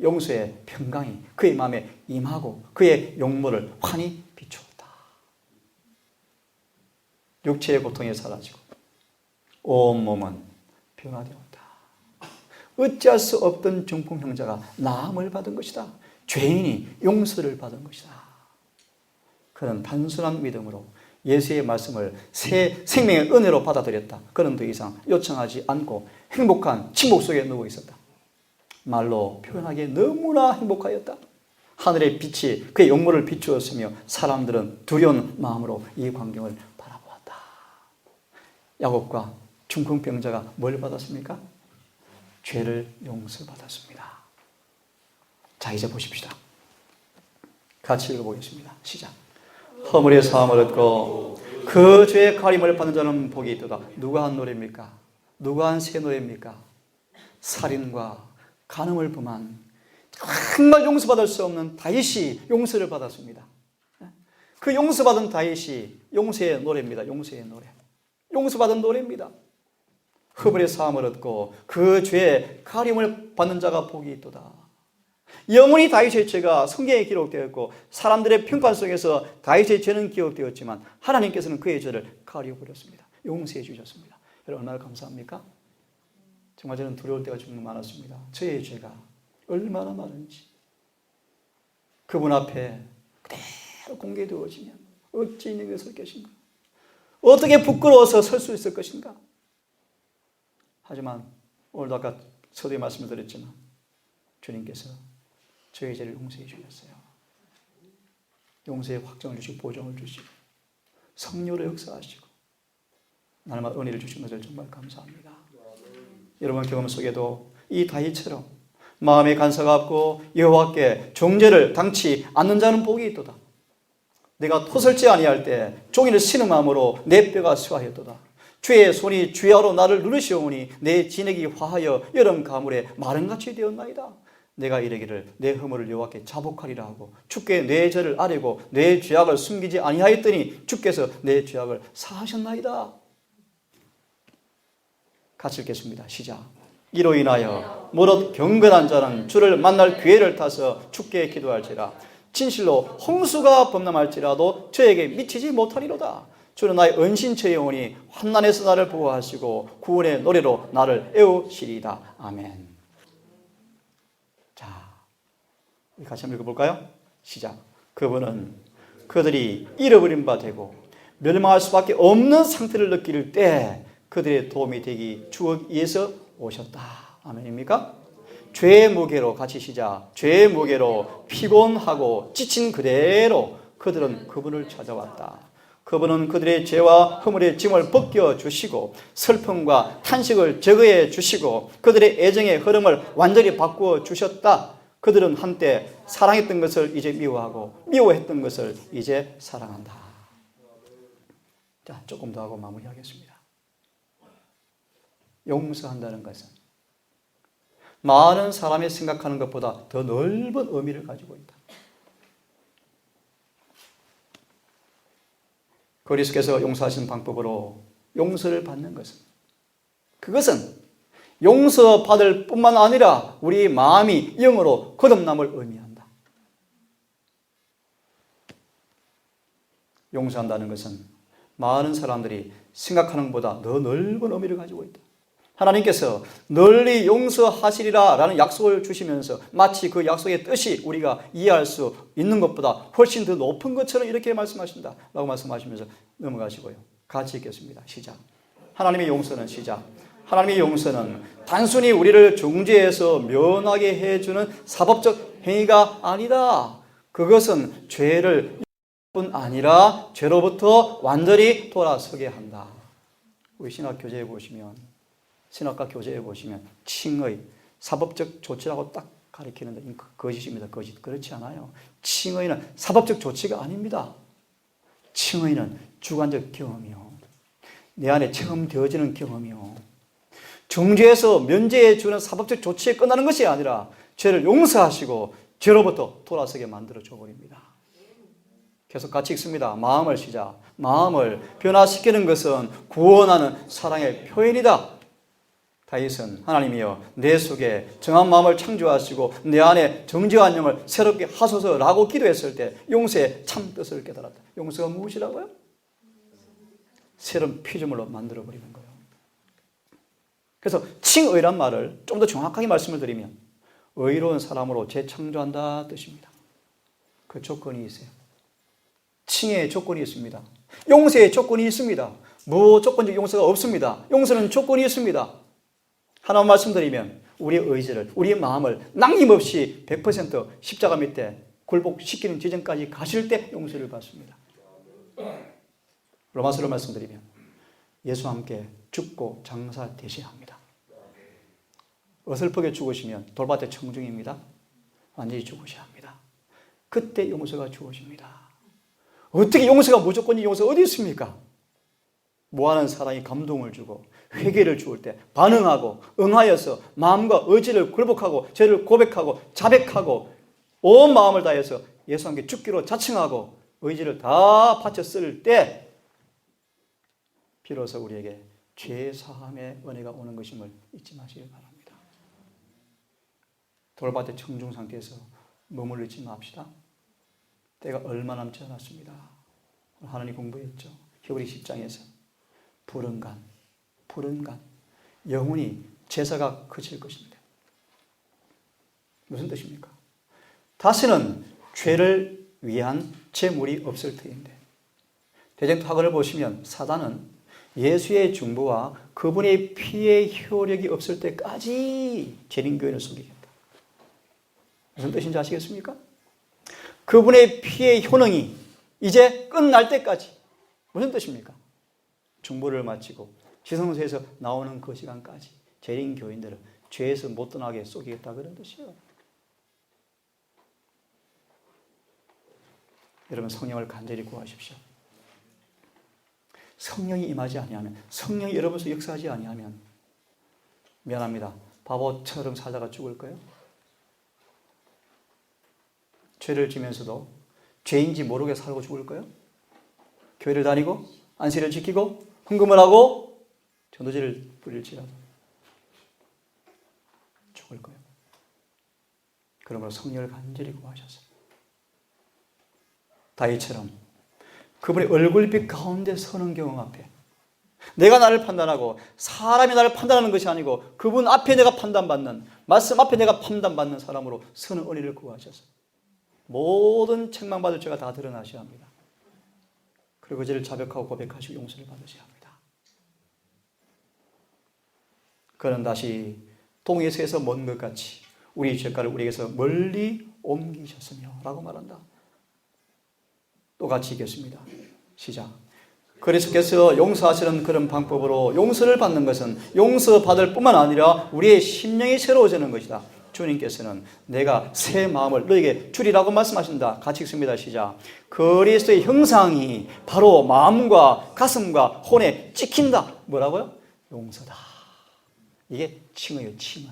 용서의 평강이 그의 마음에 임하고 그의 용모를 환히 비추었다. 육체의 고통이 사라지고 온몸은 변화되었다. 어찌할 수 없던 중풍 형제가 나음을 받은 것이다. 죄인이 용서를 받은 것이다. 그는 단순한 믿음으로 예수의 말씀을 새 생명의 은혜로 받아들였다. 그는 더 이상 요청하지 않고 행복한 침묵 속에 누워 있었다. 말로 표현하기에 너무나 행복하였다. 하늘의 빛이 그의 용모를 비추었으며 사람들은 두려운 마음으로 이 광경을 바라보았다. 야곱과 중풍병자가 뭘 받았습니까? 죄를 용서받았습니다. 자, 이제 보십시다. 같이 읽어보겠습니다. 시작. 허물의 사함을 얻고 그 죄의 가림을 받는 자는 복이 있도다. 누가 한 노래입니까? 누가 한 새 노래입니까? 살인과 간음을 범한 정말 용서받을 수 없는 다윗이 용서를 받았습니다. 그 용서받은 다윗이 용서의 노래입니다. 용서의 노래. 용서받은 노래입니다. 허물의 사함을 얻고 그 죄의 가림을 받는 자가 복이 있도다. 영원히 다윗의 죄가 성경에 기록되었고 사람들의 평판 속에서 다윗의 죄는 기록되었지만 하나님께서는 그의 죄를 가려버렸습니다. 용서해 주셨습니다. 여러분 얼마나 감사합니까? 정말 저는 두려울 때가 정말 많았습니다. 저의 죄가 얼마나 많은지 그분 앞에 그대로 공개되어지면 어찌 있는 것을 것인가? 어떻게 부끄러워서 설 수 있을 것인가? 하지만 오늘도 아까 서두에 말씀을 드렸지만 주님께서 저의 죄를 용서해 주셨어요. 용서의 확정을 주시고 보정을 주시고 성령으로 역사하시고 날마다 은혜를 주신 것을 정말 감사합니다. 여러분 경험 속에도 이 다윗처럼 마음에 간사가 없고 여호와께 정죄를 당치 않는 자는 복이 있도다. 내가 토설지 아니할 때 종이를 신은 마음으로 내 뼈가 수하였도다. 주의 손이 주야로 나를 누르시오니 내 진액이 화하여 여름 가물에 마른같이 되었나이다. 내가 이르기를 내 허물을 여호와께 자복하리라 하고 주께 내 죄를 아뢰고 내 죄악을 숨기지 아니하였더니 주께서 내 죄악을 사하셨나이다. 같이 읽겠습니다. 시작. 이로 인하여 무릇 경건한 자는 주를 만날 기회를 타서 주께 기도할지라. 진실로 홍수가 범람할지라도 저에게 미치지 못하리로다. 주는 나의 은신처에 오니 환난에서 나를 보호하시고 구원의 노래로 나를 애우시리이다. 아멘. 자, 같이 한번 읽어볼까요? 시작. 그분은 그들이 잃어버린 바 되고 멸망할 수밖에 없는 상태를 느낄 때 그들의 도움이 되기 주 위에서 오셨다. 아멘입니까? 죄의 무게로 같이 시작. 죄의 무게로 피곤하고 지친 그대로 그들은 그분을 찾아왔다. 그분은 그들의 죄와 허물의 짐을 벗겨주시고 슬픔과 탄식을 제거해 주시고 그들의 애정의 흐름을 완전히 바꾸어 주셨다. 그들은 한때 사랑했던 것을 이제 미워하고 미워했던 것을 이제 사랑한다. 자, 조금 더 하고 마무리하겠습니다. 용서한다는 것은 많은 사람이 생각하는 것보다 더 넓은 의미를 가지고 있다. 그리스도께서 용서하신 방법으로 용서를 받는 것은 그것은 용서받을 뿐만 아니라 우리 마음이 영으로 거듭남을 의미한다. 용서한다는 것은 많은 사람들이 생각하는 것보다 더 넓은 의미를 가지고 있다. 하나님께서 널리 용서하시리라 라는 약속을 주시면서 마치 그 약속의 뜻이 우리가 이해할 수 있는 것보다 훨씬 더 높은 것처럼 이렇게 말씀하신다 라고 말씀하시면서 넘어가시고요. 같이 읽겠습니다. 시작. 하나님의 용서는 시작. 하나님의 용서는 단순히 우리를 정죄해서 면하게 해주는 사법적 행위가 아니다. 그것은 죄를 뿐 아니라 죄로부터 완전히 돌아서게 한다. 우리 신학 교재에 보시면, 신학과 교재에 보시면 칭의, 사법적 조치라고 딱 가리키는데 거짓입니다. 거짓. 그렇지 않아요. 칭의는 사법적 조치가 아닙니다. 칭의는 주관적 경험이요, 내 안에 체험되어지는 경험이요, 정죄해서 면제해 주는 사법적 조치에 끝나는 것이 아니라 죄를 용서하시고 죄로부터 돌아서게 만들어 줘버립니다. 계속 같이 읽습니다. 마음을 시작. 마음을 변화시키는 것은 구원하는 사랑의 표현이다. 다윗은 하나님이여 내 속에 정한 마음을 창조하시고 내 안에 정죄한 영을 새롭게 하소서라고 기도했을 때 용서의 참 뜻을 깨달았다. 용서가 무엇이라고요? 새로운 피조물로 만들어버리는 거예요. 그래서 칭의란 말을 좀 더 정확하게 말씀을 드리면 의로운 사람으로 재창조한다 뜻입니다. 그 조건이 있어요. 칭의의 조건이 있습니다. 용서의 조건이 있습니다. 무조건적 용서가 없습니다. 용서는 조건이 있습니다. 하나만 말씀드리면 우리의 의지를, 우리의 마음을 남김없이 100% 십자가 밑에 굴복시키는 지점까지 가실 때 용서를 받습니다. 로마서로 말씀드리면 예수와 함께 죽고 장사되셔야 합니다. 어설프게 죽으시면 돌밭의 청중입니다. 완전히 죽으셔야 합니다. 그때 용서가 주어집니다. 어떻게 용서가 무조건이 용서 어디 있습니까? 뭐하는 사랑이 감동을 주고 회개를 주을 때 반응하고 응하여서 마음과 의지를 굴복하고 죄를 고백하고 자백하고 온 마음을 다해서 예수와 함께 죽기로 자청하고 의지를 다 바쳐 쓸 때 비로소 우리에게 죄 사함의 은혜가 오는 것임을 잊지 마시길 바랍니다. 돌밭의 청중 상태에서 머무르지 맙시다. 때가 얼마 남지 않았습니다. 하나님 공부했죠. 히브리 10장에서 푸른 간, 영원히 제사가 그칠 것입니다. 무슨 뜻입니까? 다시는 죄를 위한 제물이 없을 터인데, 대전학원을 보시면 사단은 예수의 중보와 그분의 피의 효력이 없을 때까지 재림교인을 속이겠다. 무슨 뜻인지 아시겠습니까? 그분의 피의 효능이 이제 끝날 때까지. 무슨 뜻입니까? 중보를 마치고 지성소에서 나오는 그 시간까지 재림교인들을 죄에서 못 떠나게 속이겠다, 그런 뜻이에요. 여러분, 성령을 간절히 구하십시오. 성령이 임하지 아니하면, 성령이 여러분에서 역사하지 아니하면 미안합니다. 바보처럼 살다가 죽을 거예요. 죄를 지면서도 죄인지 모르게 살고 죽을 거예요. 교회를 다니고 안식일을 지키고 헌금을 하고 전도지를 부릴지라도 죽을 거예요. 그러므로 성령을 간절히 구하셔서 다윗처럼 그분의 얼굴빛 가운데 서는 경험 앞에 내가 나를 판단하고 사람이 나를 판단하는 것이 아니고 그분 앞에 내가 판단받는, 말씀 앞에 내가 판단받는 사람으로 서는 은혜를 구하셔서 모든 책망받을 죄가 다 드러나셔야 합니다. 그리고 그 죄를 자백하고 고백하시고 용서를 받으셔야 합니다. 그는 다시 동에서에서 먼 것 같이 우리 죄가를 우리에게서 멀리 옮기셨으며 라고 말한다. 또 같이 읽겠습니다. 시작. 그리스도께서 용서하시는 그런 방법으로 용서를 받는 것은 용서받을 뿐만 아니라 우리의 심령이 새로워지는 것이다. 주님께서는 내가 새 마음을 너에게 주리라고 말씀하신다. 같이 읽습니다. 시작. 그리스도의 형상이 바로 마음과 가슴과 혼에 찍힌다. 뭐라고요? 용서다. 이게 칭의예요. 칭의.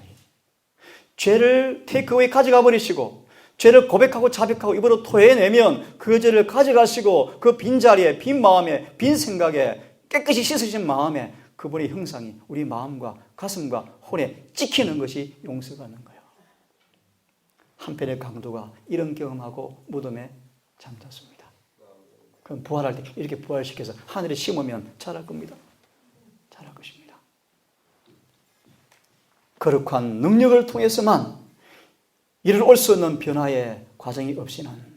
죄를 테이크어웨이 가져가 버리시고 죄를 고백하고 자백하고 입으로 토해내면 그 죄를 가져가시고 그 빈자리에, 빈 마음에, 빈 생각에 깨끗이 씻으신 마음에 그분의 형상이 우리 마음과 가슴과 혼에 찍히는 것이 용서받는 거예요. 한편의 강도가 이런 경험하고 무덤에 잠들었습니다. 그럼 부활할 때 이렇게 부활시켜서 하늘에 심으면 자랄 겁니다. 자랄 것입니다. 거룩한 능력을 통해서만 이룰 수 없는 변화의 과정이 없이는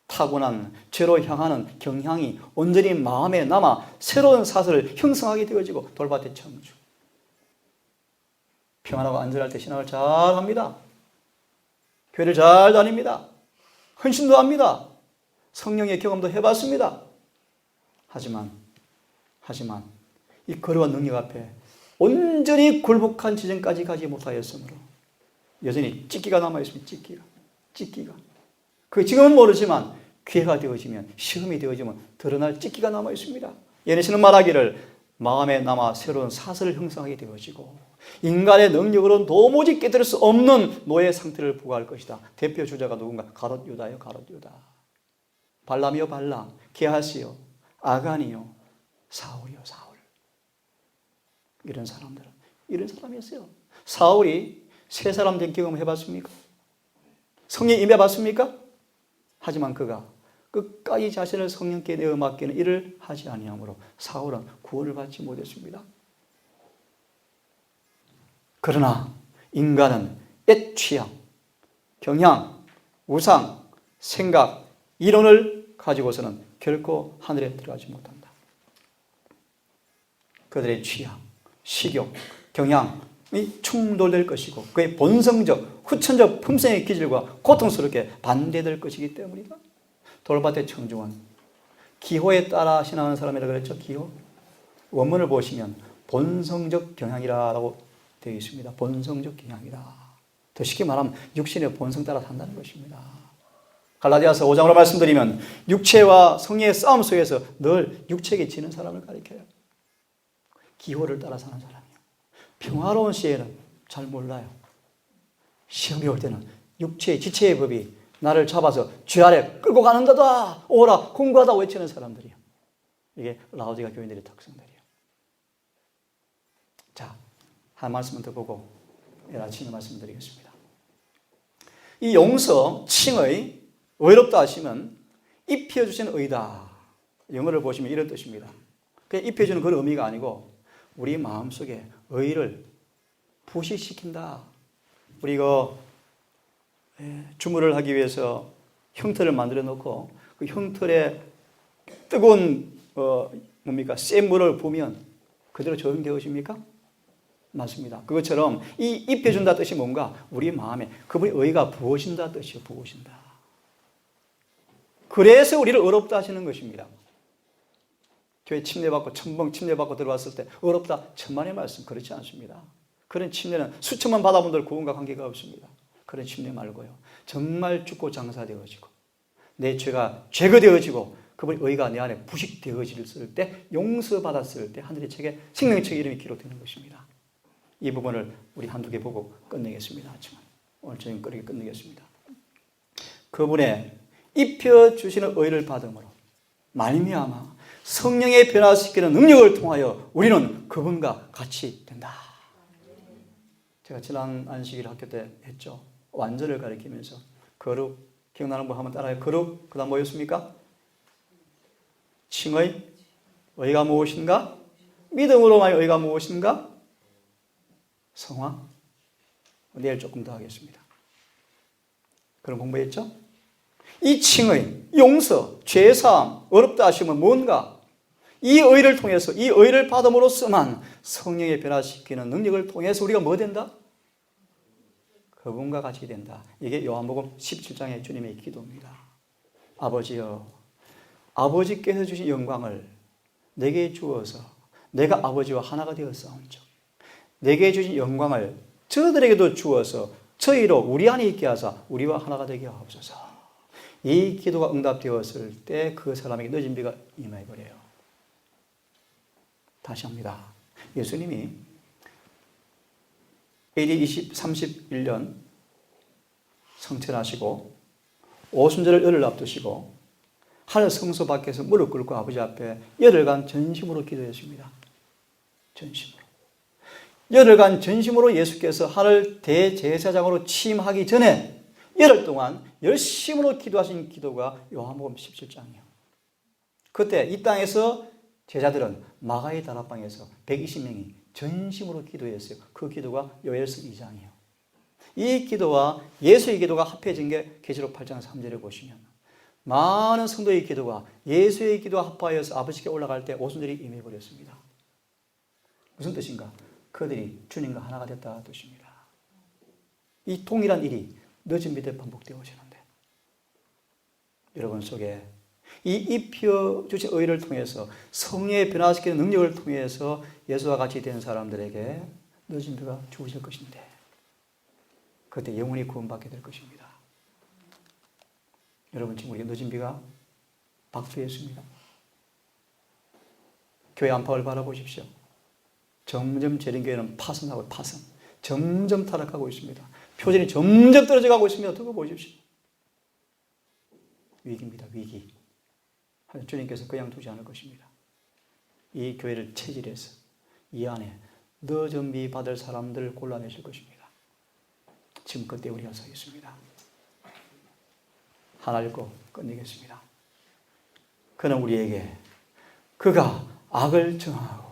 타고난 죄로 향하는 경향이 온전히 마음에 남아 새로운 사슬을 형성하게 되어지고 돌밭의 청주. 평안하고 안전할 때 신앙을 잘 합니다. 교회를 잘 다닙니다. 헌신도 합니다. 성령의 경험도 해봤습니다. 하지만 이 거룩한 능력 앞에 온전히 굴복한 지점까지 가지 못하였으므로 여전히 찢기가 남아있습니다. 찢기가. 그 지금은 모르지만 기회가 되어지면, 시험이 되어지면 드러날 찢기가 남아있습니다. 예레미야는 말하기를 마음에 남아 새로운 사슬을 형성하게 되어지고 인간의 능력으로는 도무지 깨뜨릴 수 없는 노예 상태를 부과할 것이다. 대표 주자가 누군가? 가롯 유다요, 가롯 유다. 발람이요, 발람. 게하시요, 아간이요, 사울이요, 사울. 이런 사람들은 이런 사람이었어요. 사울이 세 사람 된 경험 해봤습니까? 성령에 임해봤습니까? 하지만 그가 끝까지 자신을 성령께 내어 맡기는 일을 하지 아니하므로 사울은 구원을 받지 못했습니다. 그러나 인간은 옛 취향, 경향, 우상, 생각, 이론을 가지고서는 결코 하늘에 들어가지 못한다. 그들의 취향, 식욕, 경향이 충돌될 것이고 그의 본성적, 후천적 품성의 기질과 고통스럽게 반대될 것이기 때문이다. 돌밭의 청중은 기호에 따라 신앙하는 사람이라고 그랬죠. 기호. 원문을 보시면 본성적 경향이라고 되어 있습니다. 본성적 경향이다. 더 쉽게 말하면 육신의 본성 따라 산다는 것입니다. 갈라디아서 5장으로 말씀드리면 육체와 성령의 싸움 속에서 늘 육체에게 지는 사람을 가리켜요. 기호를 따라 사는 사람이에요. 평화로운 시에는 잘 몰라요. 시험이 올 때는 육체의 지체의 법이 나를 잡아서 죄 아래 끌고 가는다다. 오라 공부하다 외치는 사람들이에요. 이게 라오디가 교인들의 특성들이에요. 자, 한 말씀만 더 보고 내일 아침에 말씀드리겠습니다. 이 용서, 칭의, 의롭다 하시면 입혀주신 의다. 영어를 보시면 이런 뜻입니다. 그냥 입혀주는 그런 의미가 아니고 우리 마음속에 의를 부식시킨다. 우리 이거 주문을 하기 위해서 형틀을 만들어 놓고 그 형틀에 뜨거운 센 물을 부으면 그대로 적용되어집니까? 맞습니다. 그것처럼 이 입혀준다 뜻이 뭔가 우리 마음에 그분의 의가 부어진다 뜻이에요. 부어진다. 그래서 우리를 의롭다 하시는 것입니다. 교회 침례받고 천봉 침례받고 들어왔을 때 의롭다 천만의 말씀 그렇지 않습니다. 그런 침례는 수천만 받아본들 구원과 관계가 없습니다. 그런 침례 말고요. 정말 죽고 장사되어지고 내 죄가 제거되어지고 그분의 의가 내 안에 부식되어질 때 용서받았을 때 하늘의 책에 생명의 책 이름이 기록되는 것입니다. 이 부분을 우리 한두 개 보고 끝내겠습니다. 하지만 오늘 저희는 그렇게 끝내겠습니다. 그분의 입혀주시는 의를 받음으로 말미암아 성령의 변화시키는 능력을 통하여 우리는 그분과 같이 된다. 제가 지난 안식일 학교 때 했죠. 완전을 가리키면서 거룩, 기억나는 분 한번 따라해요. 거룩, 그 다음 뭐였습니까? 칭의, 의가 무엇인가? 믿음으로만의 의가 무엇인가? 성화. 내일 조금 더 하겠습니다. 그런 공부했죠? 이 칭의, 용서, 죄사함, 어렵다 하시면 뭔가? 이 의를 통해서, 이 의를 받음으로써만 성령의 변화시키는 능력을 통해서 우리가 뭐 된다? 그분과 같이 된다. 이게 요한복음 17장의 주님의 기도입니다. 아버지여, 아버지께서 주신 영광을 내게 주어서 내가 아버지와 하나가 되었사온즉 내게 주신 영광을 저들에게도 주어서 저희로 우리 안에 있게 하사 우리와 하나가 되게 하옵소서. 이 기도가 응답되었을 때 그 사람에게 늦은 비가 임해버려요. 다시 합니다. 예수님이 AD 31년 성천하시고 오순절을 열흘 앞두시고 하늘 성소 밖에서 무릎 꿇고 아버지 앞에 열흘간 전심으로 기도했습니다. 전심으로. 열흘간 전심으로 예수께서 하늘 대제사장으로 취임하기 전에 열흘 동안 열심으로 기도하신 기도가 요한복음 17장이에요. 그때 이 땅에서 제자들은 마가의 다락방에서 120명이 전심으로 기도했어요. 그 기도가 요엘서 2장이에요. 이 기도와 예수의 기도가 합해진 게 계시록 8장 3절에 보시면 많은 성도의 기도가 예수의 기도와 합하여서 아버지께 올라갈 때 오순절이 임해버렸습니다. 무슨 뜻인가? 그들이 주님과 하나가 됐다 뜻입니다. 이 동일한 일이 늦은 밑에 반복되어지는데 여러분 속에 이 입혀주신 의를 통해서 성령의 변화시키는 능력을 통해서 예수와 같이 된 사람들에게 늦은 비가 주어질 것인데 그때 영원히 구원받게 될 것입니다. 여러분 지금 우리가 늦은 비가 박수했습니다. 교회 안팎을 바라보십시오. 점점 재림교회는 파손하고 파손. 점점 타락하고 있습니다. 표준이 점점 떨어져 가고 있습니다. 두고 보십시오. 위기입니다. 위기. 주님께서 그냥 두지 않을 것입니다. 이 교회를 체질해서 이 안에 늦은 비 받을 사람들을 골라내실 것입니다. 지금 그때 우리가 서 있습니다. 하나 읽고 끝내겠습니다. 그는 우리에게 그가 악을 정하고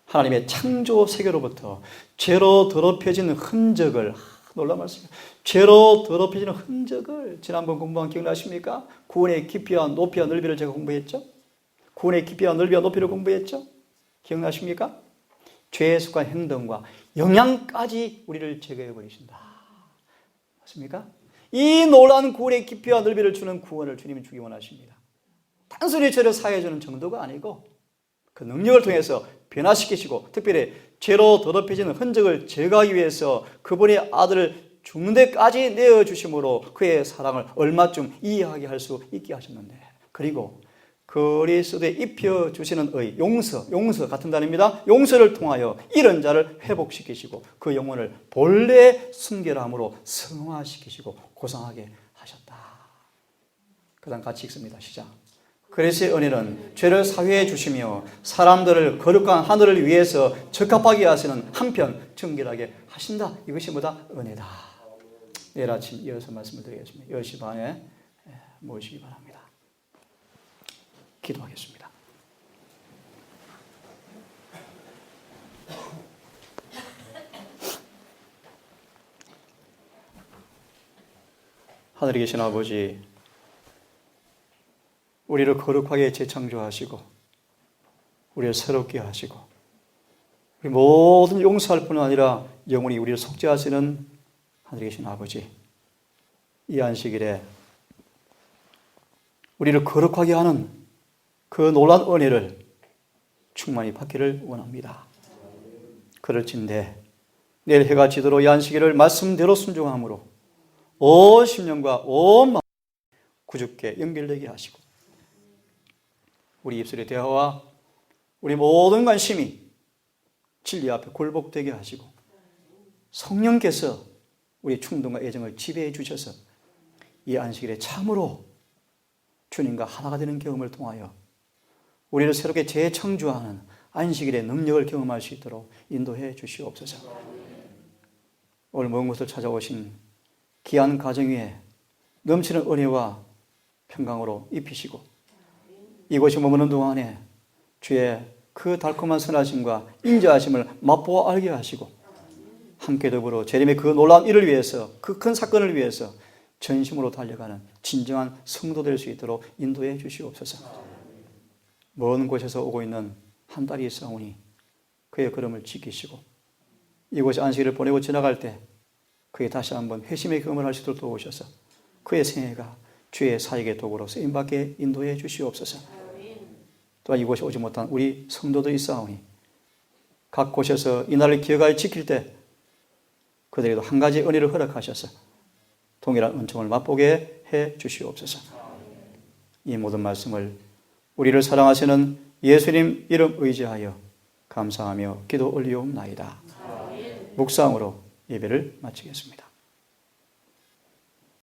하나님의 창조 세계로부터 죄로 더럽혀지는 흔적을 놀라운 말씀입니다. 죄로 더럽혀지는 흔적을 지난번 공부한 기억나십니까? 구원의 깊이와 높이와 넓이를 제가 공부했죠? 구원의 깊이와 넓이와 높이를 공부했죠? 기억나십니까? 죄에 속한 행동과 영향까지 우리를 제거해 버리신다. 맞습니까? 이 놀라운 구원의 깊이와 넓이를 주는 구원을 주님이 주기 원하십니다. 단순히 죄를 사해해 주는 정도가 아니고 그 능력을 통해서 변화시키시고 특별히 죄로 더럽혀지는 흔적을 제거하기 위해서 그분의 아들을 죽는 데까지 내어주심으로 그의 사랑을 얼마쯤 이해하게 할 수 있게 하셨는데 그리고 그리스도에 입혀주시는 의, 용서 같은 단어입니다. 용서를 통하여 이런 자를 회복시키시고 그 영혼을 본래 순결함으로 성화시키시고 고상하게 하셨다. 그 다음 같이 읽습니다. 시작. 그리스도의 은혜는 죄를 사회해 주시며 사람들을 거룩한 하늘을 위해서 적합하게 하시는 한편 정결하게 하신다. 이것이 뭐다? 은혜다. 내일 아침 이어서 말씀을 드리겠습니다. 10시 반에 모시기 바랍니다. 기도하겠습니다. 하늘에 계신 아버지, 우리를 거룩하게 재창조하시고 우리를 새롭게 하시고 우리 모든 용서할 뿐 아니라 영원히 우리를 속죄하시는 하늘에 계신 아버지, 이 안식일에 우리를 거룩하게 하는 그 놀라운 은혜를 충만히 받기를 원합니다. 그럴진데 내일 해가 지도록 이 안식일을 말씀대로 순종함으로 온 심령과 온 마음 구주께 연결되게 하시고 우리 입술의 대화와 우리 모든 관심이 진리 앞에 굴복되게 하시고 성령께서 우리의 충동과 애정을 지배해 주셔서 이 안식일에 참으로 주님과 하나가 되는 경험을 통하여 우리를 새롭게 재창조하는 안식일의 능력을 경험할 수 있도록 인도해 주시옵소서. 오늘 먼 곳을 찾아오신 귀한 가정 위에 넘치는 은혜와 평강으로 입히시고 이곳에 머무는 동안에 주의 그 달콤한 선하심과 인자하심을 맛보아 알게 하시고 함께 더불어 재림의 그 놀라운 일을 위해서 그 큰 사건을 위해서 전심으로 달려가는 진정한 성도 될 수 있도록 인도해 주시옵소서. 먼 곳에서 오고 있는 한 딸이 있사오니 그의 걸음을 지키시고 이곳에 안식일을 보내고 지나갈 때 그에 다시 한번 회심의 경험을 할 수 있도록 도우셔서 그의 생애가 주의 사역의 도구로 쓰임받게 인도해 주시옵소서. 또한 이곳에 오지 못한 우리 성도들이 있사오니 각 곳에서 이 날을 기억하여 지킬 때 그들에게도 한 가지 은혜를 허락하셔서 동일한 은총을 맛보게 해 주시옵소서. 이 모든 말씀을 우리를 사랑하시는 예수님 이름 의지하여 감사하며 기도 올리옵나이다. 묵상으로 예배를 마치겠습니다.